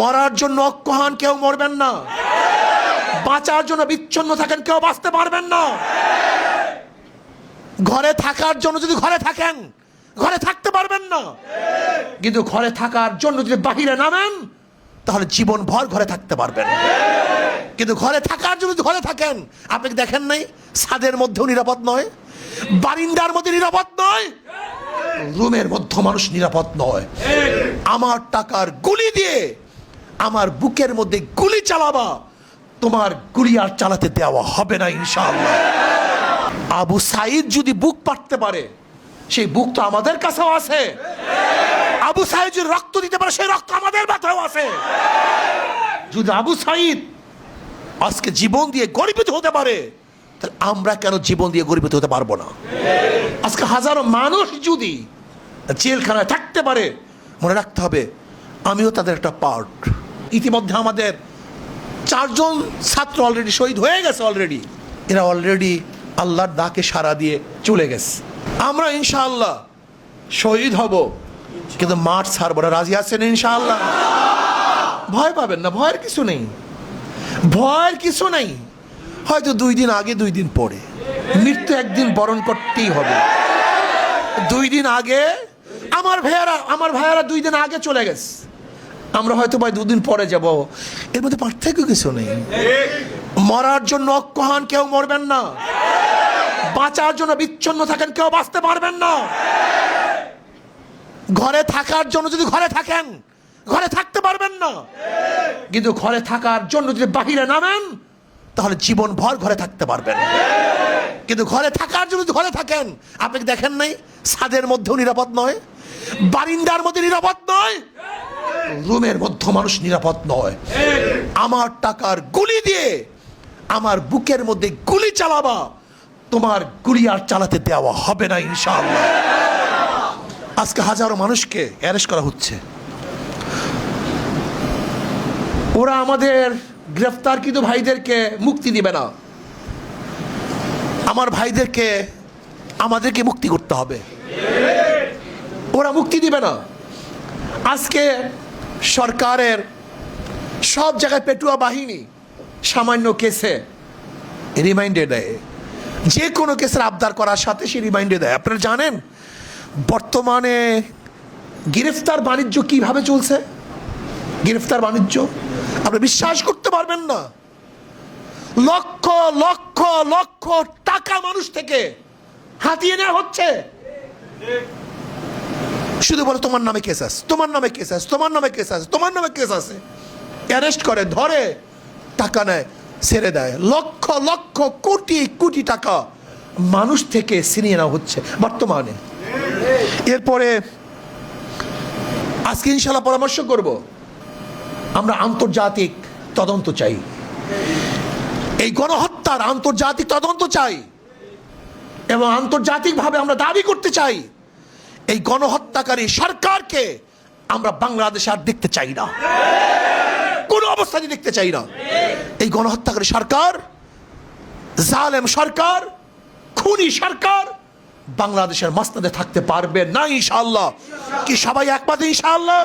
মরার জন্য ঐক্যহান কেউ মরবেন না, বাঁচার জন্য বিচ্ছিন্ন থাকেন কেউ বাঁচতে পারবেন না। ঘরে থাকার জন্য যদি ঘরে থাকেন ঘরে থাকতে পারবেন না, কিন্তু ঘরে থাকার জন্য যদি বাহিরে নামেন তাহলে জীবন ভর ঘরে থাকতে পারবেন। কিন্তু ঘরে থাকার জন্য যদি ঘরে থাকেন, আপনি দেখেন নাই ছাদের মধ্যেও নিরাপদ নয়, বারিন্দার মধ্যে নিরাপদ নয়, রুমের মধ্যে মানুষ নিরাপদ নয়। আমার টাকার গুলি দিয়ে আমার বুকের মধ্যে গুলি চালাবা, তোমার গুলি আর চালাতে দেওয়া হবে না ইনশাআল্লাহ। আবু সাইদ যদি বুক পাটতে পারে, সেই বুক তো আমাদের কাছেও আছে। আবু সাইদ যদি রক্ত দিতে পারে, সেই রক্ত আমাদের মাথাও আছে। যদি আবু সাইদ আজকে জীবন দিয়ে গর্বিত হতে পারে, তাহলে আমরা কেন জীবন দিয়ে গর্বিত হতে পারবো না? আজকে হাজারো মানুষ যদি জেলখানায় থাকতে পারে, মনে রাখতে হবে আমিও তাদের একটা পার্ট। ইতিমধ্যে আমাদের 4 জন ছাত্র অলরেডি শহীদ হয়ে গেছে। এরা অলরেডি আল্লাহর ডাকে সাড়া দিয়ে চলে গেছে। আমরা ইনশাআল্লাহ শহীদ হব, কিন্তু মাঠ ছাড়বো না। রাজি আছেন ইনশাআল্লাহ? ভয় পাবেন না, ভয়ের কিছু নেই, ভয়ের কিছু নেই। হয়তো 2 দিন আগে 2 দিন পরে মৃত্যু একদিন বরণ করতেই হবে। 2 দিন আগে আমার ভাইয়ারা 2 দিন আগে চলে গেছে, আমরা হয়তো 2 দিন পরে যাব। এর মধ্যে পার্থক্য কিছু নেই। মরার জন্য ঐক্যহান কেউ মরবেন না, বাঁচার জন্য বিচ্ছিন্ন থাকেন কেউ বাঁচতে পারবেন না। ঘরে থাকার জন্য যদি ঘরে থাকেন ঘরে থাকতে পারবেন না, কিন্তু ঘরে থাকার জন্য যদি বাহিরে নামেন তাহলে জীবন ভর ঘরে থাকতে পারবেন। কিন্তু ঘরে থাকার জন্য যদি ঘরে থাকেন, আপনি দেখেন নাই ছাদের মধ্যেও নিরাপদ নয়, বারিন্দার মধ্যে নিরাপদ নয়, রুমের মধ্যে মানুষ নিরাপদ নয়। আমার টাকার গুলি দিয়ে আমার বুকের মধ্যে গুলি চালাবা, তোমার গুলি আর চালাতে দেওয়া হবে না ইনশাআল্লাহ। আজকে হাজারো মানুষকে অ্যারেস্ট করা হচ্ছে। ওরা আমাদের গ্রেফতারকৃত ভাইদেরকে মুক্তি দিবে না। আমার ভাইদেরকে আমাদেরকে মুক্তি করতে হবে, ওরা মুক্তি দিবে না। আজকে সরকারের সব জায়গায় পেটুয়া বাহিনী সামান্য কেসে রিমাইন্ডে দেয়, যে কোনো কেসের আবদার করার সাথে সে রিমাইন্ডে দেয়। আপনারা জানেন বর্তমানে গ্রেফতার বাণিজ্য কিভাবে চলছে? গ্রেফতার বাণিজ্য আপনি বিশ্বাস করতে পারবেন না। লক্ষ লক্ষ লক্ষ টাকা মানুষ থেকে হাতিয়ে নেওয়া হচ্ছে, শুধু বলে তোমার নামে কেস আছে, তোমার নামে কেস আছে, তোমার নামে কেস আছে, তোমার নামে কেস আছে। অ্যারেস্ট করে, ধরে, টাকা নেয়, ছেড়ে দেয়। লক্ষ লক্ষ কোটি কোটি টাকা মানুষ থেকে ছিনিয়ে নেওয়া হচ্ছে বর্তমানে। এরপরে আজকে ইনশাআল্লাহ পরামর্শ করব, আমরা আন্তর্জাতিক তদন্ত চাই, এই গণহত্যার আন্তর্জাতিক তদন্ত চাই, এবং আন্তর্জাতিকভাবে আমরা দাবি করতে চাই এই গণহত্যাকারী সরকারকে আমরা বাংলাদেশে আর দেখতে চাই না, কোনো অবস্থায় দেখতে চাই না। এই গণহত্যাকারী সরকার, জালেম সরকার, খুনি সরকার বাংলাদেশের মাসনদে থাকতে পারবে না ইনশাআল্লাহ। কি সবাই একমত ইনশাআল্লাহ?